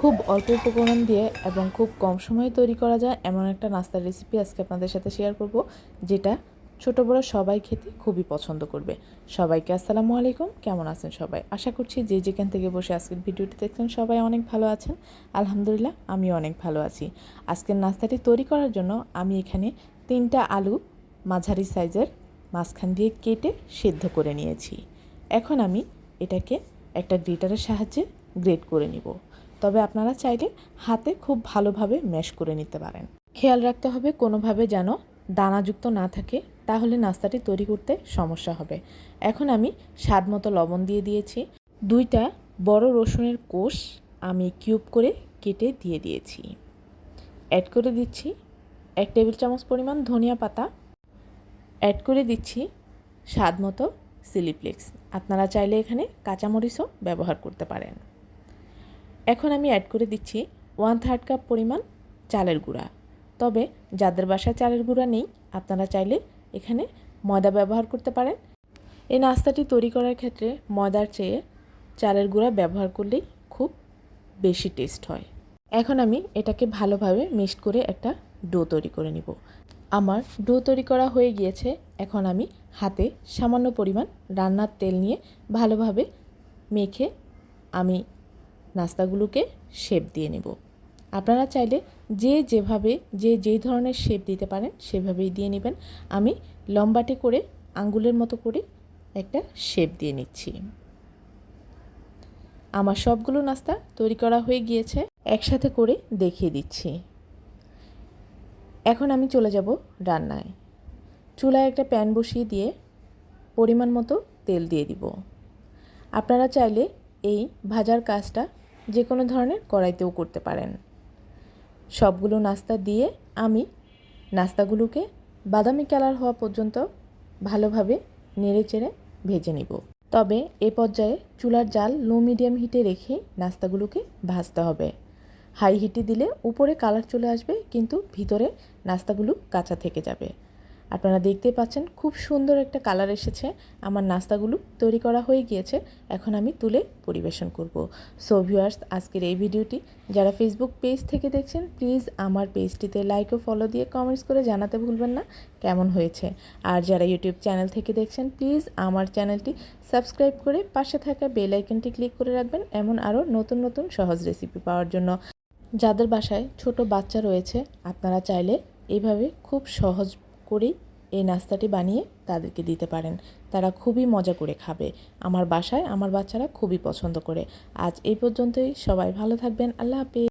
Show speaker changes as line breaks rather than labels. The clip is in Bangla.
খুব অল্প উপকরণ দিয়ে এবং খুব কম সময়ে তৈরি করা যায় এমন একটা নাস্তার রেসিপি আজকে আপনাদের সাথে শেয়ার করব, যেটা ছোট বড় সবাই খেতে খুবই পছন্দ করবে। সবাইকে আসসালামু আলাইকুম, কেমন আছেন সবাই? আশা করছি যে যেখান থেকে বসে আজকের ভিডিওটি দেখছেন সবাই অনেক ভালো আছেন। আলহামদুলিল্লাহ, আমিও অনেক ভালো আছি। আজকের নাস্তাটি তৈরি করার জন্য আমি এখানে 3টা আলু মাঝারি সাইজের মাঝখান দিয়ে কেটে সিদ্ধ করে নিয়েছি। এখন আমি এটাকে একটা গ্রেটারের সাহায্যে গ্রেট করে নিব। তবে আপনারা চাইলে হাতে খুব ভালোভাবে ম্যাশ করে নিতে পারেন। খেয়াল রাখতে হবে কোনোভাবে যেন দানাযুক্ত না থাকে, তাহলে নাস্তাটি তৈরি করতে সমস্যা হবে। এখন আমি স্বাদ মতো লবণ দিয়ে দিয়েছি। 2টা বড় রসুনের কোষ আমি কিউব করে কেটে দিয়ে দিয়েছি। অ্যাড করে দিচ্ছি 1 টেবিল চামচ পরিমাণ ধনিয়া পাতা। অ্যাড করে দিচ্ছি স্বাদ মতো চিলি ফ্লেক্স। আপনারা চাইলে এখানে কাঁচামরিচও ব্যবহার করতে পারেন। এখন আমি অ্যাড করে দিচ্ছি 1/3 কাপ পরিমাণ চালের গুঁড়া। তবে যাদের বাসায় চালের গুঁড়া নেই, আপনারা চাইলে এখানে ময়দা ব্যবহার করতে পারেন। এই নাস্তাটি তৈরি করার ক্ষেত্রে ময়দার চেয়ে চালের গুঁড়া ব্যবহার করলেই খুব বেশি টেস্ট হয়। এখন আমি এটাকে ভালোভাবে মিক্সড করে একটা ডো তৈরি করে নিব। আমার ডো তৈরি করা হয়ে গিয়েছে। এখন আমি হাতে সামান্য পরিমাণ রান্নার তেল নিয়ে ভালোভাবে মেখে আমি নাস্তাগুলোকে শেপ দিয়ে নেব। আপনারা চাইলে যেভাবে যেই ধরনের শেপ দিতে পারেন সেভাবেই দিয়ে নেবেন। আমি লম্বাটে করে আঙ্গুলের মতো করে একটা শেপ দিয়ে নিচ্ছি। আমার সবগুলো নাস্তা তৈরি করা হয়ে গিয়েছে, একসাথে করে দেখিয়ে দিচ্ছি। এখন আমি চলে যাব রান্নায়। চুলায় একটা প্যান বসিয়ে দিয়ে পরিমাণ মতো তেল দিয়ে দিব। আপনারা চাইলে এই ভাজার কাজটা যে কোনো ধরনের কড়াইতেও করতে পারেন। সবগুলো নাস্তা দিয়ে আমি নাস্তাগুলোকে বাদামি কালার হওয়া পর্যন্ত ভালোভাবে নেড়েচেড়ে ভেজে নিব। তবে এ পর্যায়ে চুলার জাল লো মিডিয়াম হিটে রেখে নাস্তাগুলোকে ভাজতে হবে। হাই হিটে দিলে উপরে কালার চলে আসবে, কিন্তু ভিতরে নাস্তাগুলো কাঁচা থেকে যাবে। আপনারা দেখতে পাচ্ছেন খুব সুন্দর একটা কালার এসেছে। আমার নাস্তাগুলো তৈরি করা হয়ে গিয়েছে। এখন আমি তুলে পরিবেশন করব। সো ভিউয়ার্স, আজকের এই ভিডিওটি যারা ফেসবুক পেজ থেকে দেখছেন, প্লিজ আমার পেজটিতে লাইক ও ফলো দিয়ে কমেন্টস করে জানাতে ভুলবেন না কেমন হয়েছে। আর যারা ইউটিউব চ্যানেল থেকে দেখছেন, প্লিজ আমার চ্যানেলটি সাবস্ক্রাইব করে পাশে থাকা বেল আইকনটি ক্লিক করে রাখবেন, এমন আরও নতুন নতুন সহজ রেসিপি পাওয়ার জন্য। যাদের বাসায় ছোট বাচ্চা রয়েছে, আপনারা চাইলে এইভাবে খুব সহজ করেই এই নাস্তাটি বানিয়ে তাদেরকে দিতে পারেন। তারা খুবই মজা করে খাবে। আমার বাসায় আমার বাচ্চারা খুবই পছন্দ করে। আজ এই পর্যন্তই। সবাই ভালো থাকবেন। আল্লাহ হাফেজ।